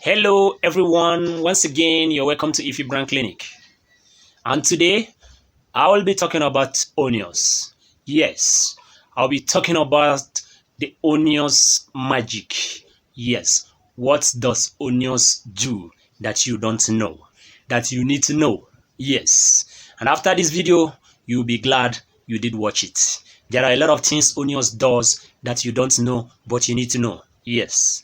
Hello, everyone. Once again, you're welcome to Ify Brand Clinic. And today, I will be talking about onions. Yes, I'll be talking about the onions magic. Yes, what does onions do that you don't know, that you need to know? Yes, and after this video, you'll be glad you did watch it. There are a lot of things onions does that you don't know, but you need to know. Yes,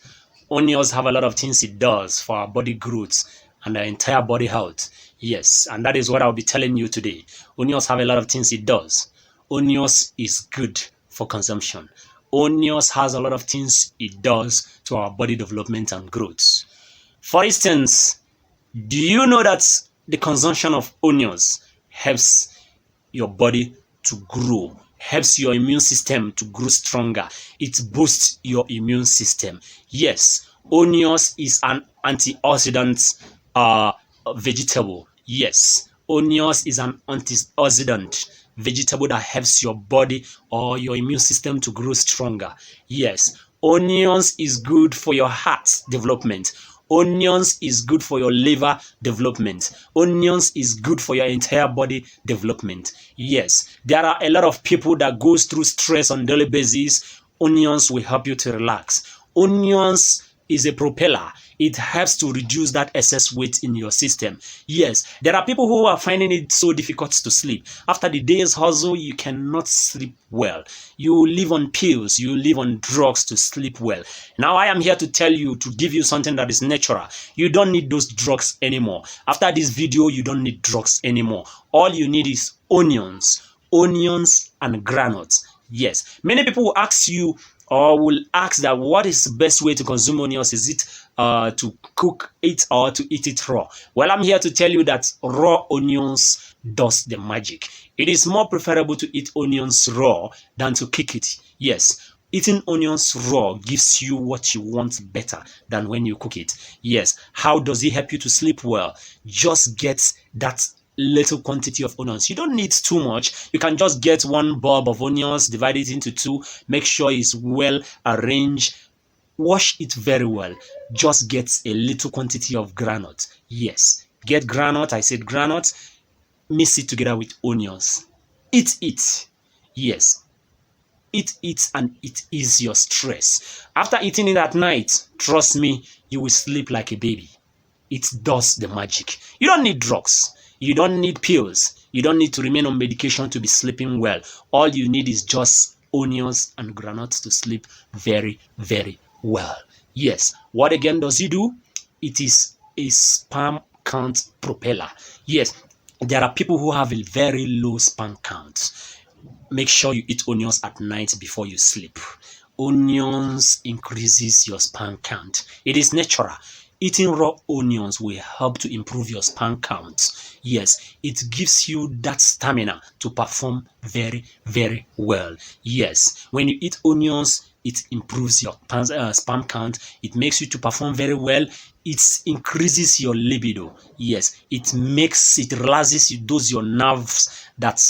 onions have a lot of things it does for our body growth and our entire body health. Yes, and that is what I'll be telling you today. Onions have a lot of things it does. Onions is good for consumption. Onions has a lot of things it does to our body development and growth. For instance, do you know that the consumption of onions helps your body to grow, helps your immune system to grow stronger? It boosts your immune system. Yes, onions is an antioxidant vegetable. Yes, onions is an antioxidant vegetable that helps your body or your immune system to grow stronger. Yes, onions is good for your heart development. Onions is good for your liver development. Onions is good for your entire body development. Yes, there are a lot of people that goes through stress on daily basis. Onions will help you to relax. Onions is a propeller. It helps to reduce that excess weight in your system. Yes, there are people who are finding it so difficult to sleep. After the day's hustle, you cannot sleep well. You live on pills, you live on drugs to sleep well. Now I am here to tell you, to give you something that is natural. You don't need those drugs anymore. After this video, you don't need drugs anymore. All you need is onions and granules. Yes, many people will ask you or will ask that what is the best way to consume onions? Is it to cook it or to eat it raw? Well, I'm here to tell you that raw onions does the magic. It is more preferable to eat onions raw than to cook it. Yes, eating onions raw gives you what you want better than when you cook it. Yes, how does it help you to sleep well? Just get that little quantity of onions. You don't need too much. You can just get one bulb of onions, divide it into two, make sure it's well arranged, wash it very well. Just get a little quantity of granite. Yes, get granite. I said granite. Mix it together with onions. Eat it. Yes, eat it and it ease your stress. After eating it at night, trust me, you will sleep like a baby. It does the magic. You don't need drugs. You don't need pills. You don't need to remain on medication to be sleeping well. All you need is just onions and granules to sleep very, very well. Yes. What again does it do? It is a sperm count propeller. Yes. There are people who have a very low sperm count. Make sure you eat onions at night before you sleep. Onions increases your sperm count. It is natural. Eating raw onions will help to improve your sperm count. Yes, it gives you that stamina to perform very, very well. Yes, when you eat onions, it improves your sperm count. It makes you to perform very well. It increases your libido. Yes, it relaxes those your nerves that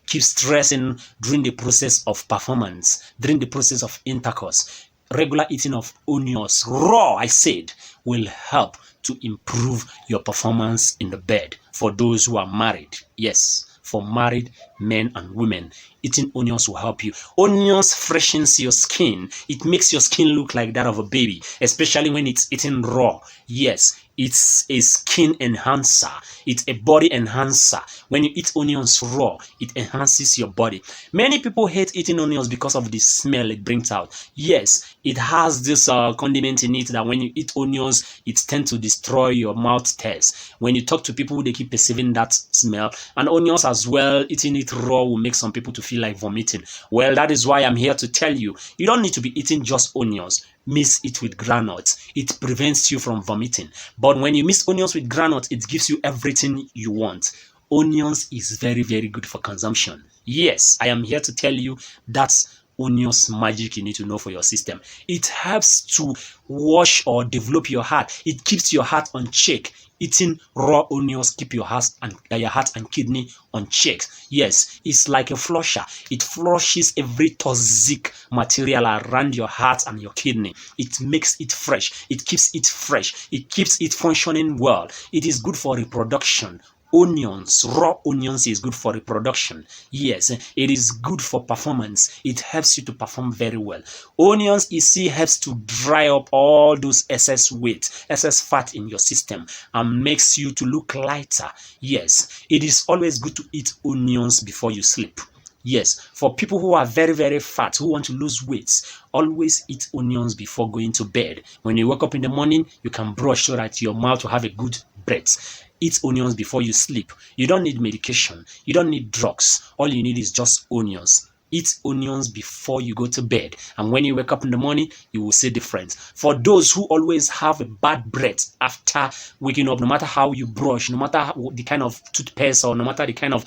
keep stressing during the process of performance, during the process of intercourse. Regular eating of onions, raw, I said, will help to improve your performance in the bed for those who are married. Yes, for married men and women, eating onions will help you. Onions freshens your skin. It makes your skin look like that of a baby, especially when it's eaten raw. Yes, it's a skin enhancer. It's a body enhancer. When you eat onions raw, it enhances your body. Many people hate eating onions because of the smell it brings out. Yes, it has this condiment in it that when you eat onions, it tends to destroy your mouth taste. When you talk to people, they keep perceiving that smell. And onions as well, eating it raw will make some people to feel like vomiting. Well, that is why I'm here to tell you, you don't need to be eating just onions. Mix it with granules. It prevents you from vomiting. But when you mix onions with granules, it gives you everything you want. Onions is very, very good for consumption. Yes, I am here to tell you that onions magic you need to know for your system. It helps to wash or develop your heart. It keeps your heart on check. Eating raw onions keep your heart and kidney on check. Yes, it's like a flusher. It flushes every toxic material around your heart and your kidney. It makes it fresh. It keeps it fresh. It keeps it functioning well. It is good for reproduction. Onions, raw onions is good for reproduction. Yes, it is good for performance. It helps you to perform very well. Onions, you see, helps to dry up all those excess weight, excess fat in your system, and makes you to look lighter. Yes, it is always good to eat onions before you sleep. Yes, for people who are very, very fat, who want to lose weight, always eat onions before going to bed. When you wake up in the morning, you can brush so that your mouth will have a good breath. Eat onions before you sleep. You don't need medication. You don't need drugs. All you need is just onions. Eat onions before you go to bed, and when you wake up in the morning, you will see difference. For those who always have a bad breath after waking up, no matter how you brush, no matter the kind of toothpaste, or no matter the kind of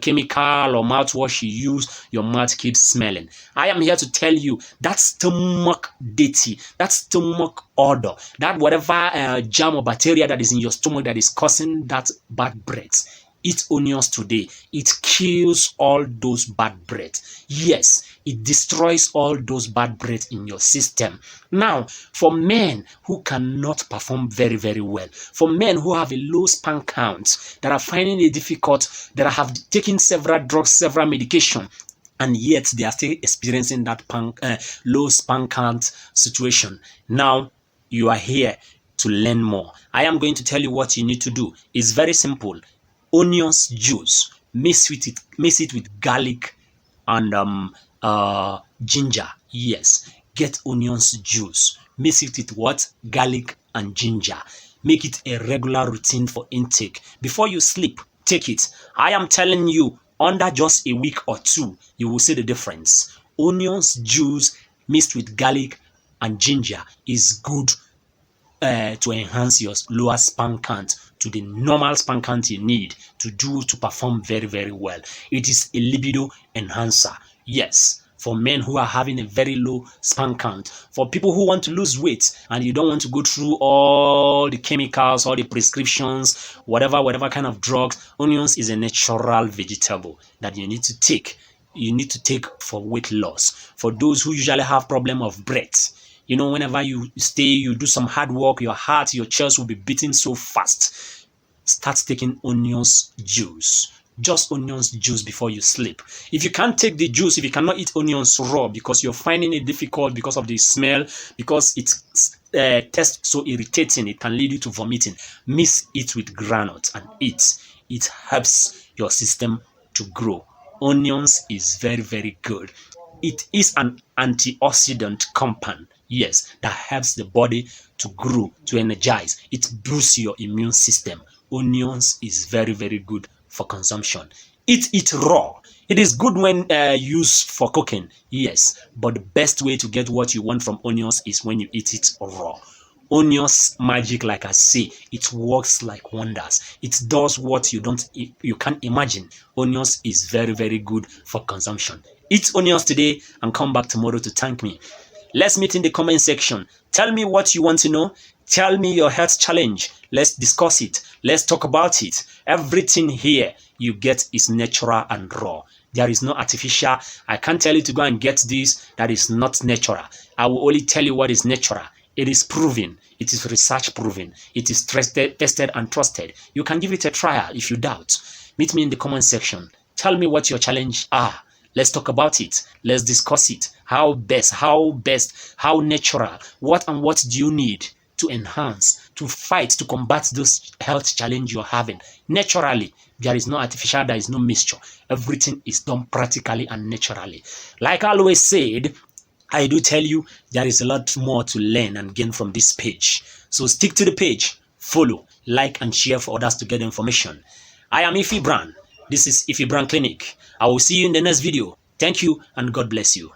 chemical or mouthwash you use, your mouth keeps smelling. I am here to tell you that stomach dirty, that stomach odor, that whatever germ or bacteria that is in your stomach that is causing that bad breath. Eat onions today. It kills all those bad breath. Yes, it destroys all those bad breath in your system. Now, for men who cannot perform very, very well, for men who have a low sperm count, that are finding it difficult, that have taken several drugs, several medication, and yet they are still experiencing that low sperm count situation. Now, you are here to learn more. I am going to tell you what you need to do. It's very simple. Onions juice, mix it with garlic and ginger. Yes, get onions juice, mix it with what? Garlic and ginger. Make it a regular routine for intake. Before you sleep, take it. I am telling you, under just a week or two, you will see the difference. Onions juice mixed with garlic and ginger is good to enhance your lower sperm count to the normal sperm count you need to perform very, very well. It is a libido enhancer. Yes, for men who are having a very low sperm count, for people who want to lose weight and you don't want to go through all the chemicals, all the prescriptions, whatever kind of drugs, onions is a natural vegetable that you need to take. You need to take for weight loss. For those who usually have problem of breath, you know, whenever you do some hard work, your heart, your chest will be beating so fast. Start taking onions juice. Just onions juice before you sleep. If you can't take the juice, if you cannot eat onions raw because you're finding it difficult because of the smell, because it's tastes so irritating, it can lead you to vomiting, mix it with granite and eat. It helps your system to grow. Onions is very, very good. It is an antioxidant compound. Yes, that helps the body to grow, to energize. It boosts your immune system. Onions is very, very good for consumption. Eat it raw. It is good when used for cooking, yes, but the best way to get what you want from onions is when you eat it raw. Onions magic, like I say, it works like wonders. It does what you can't imagine. Onions is very, very good for consumption. Eat onions today and come back tomorrow to thank me. Let's meet in the comment section. Tell me what you want to know. Tell me your health challenge. Let's discuss it. Let's talk about it. Everything here you get is natural and raw. There is no artificial. I can't tell you to go and get this. That is not natural. I will only tell you what is natural. It is proven. It is research proven. It is tested and trusted. You can give it a trial if you doubt. Meet me in the comment section. Tell me what your challenge are. Let's talk about it. Let's discuss it. How best, how natural, what do you need to enhance, to fight, to combat those health challenges you're having? Naturally, there is no artificial, there is no mixture. Everything is done practically and naturally. Like I always said, I do tell you there is a lot more to learn and gain from this page. So stick to the page, follow, like, and share for others to get information. I am Ify Brand. This is Ify Brand Clinic. I will see you in the next video. Thank you and God bless you.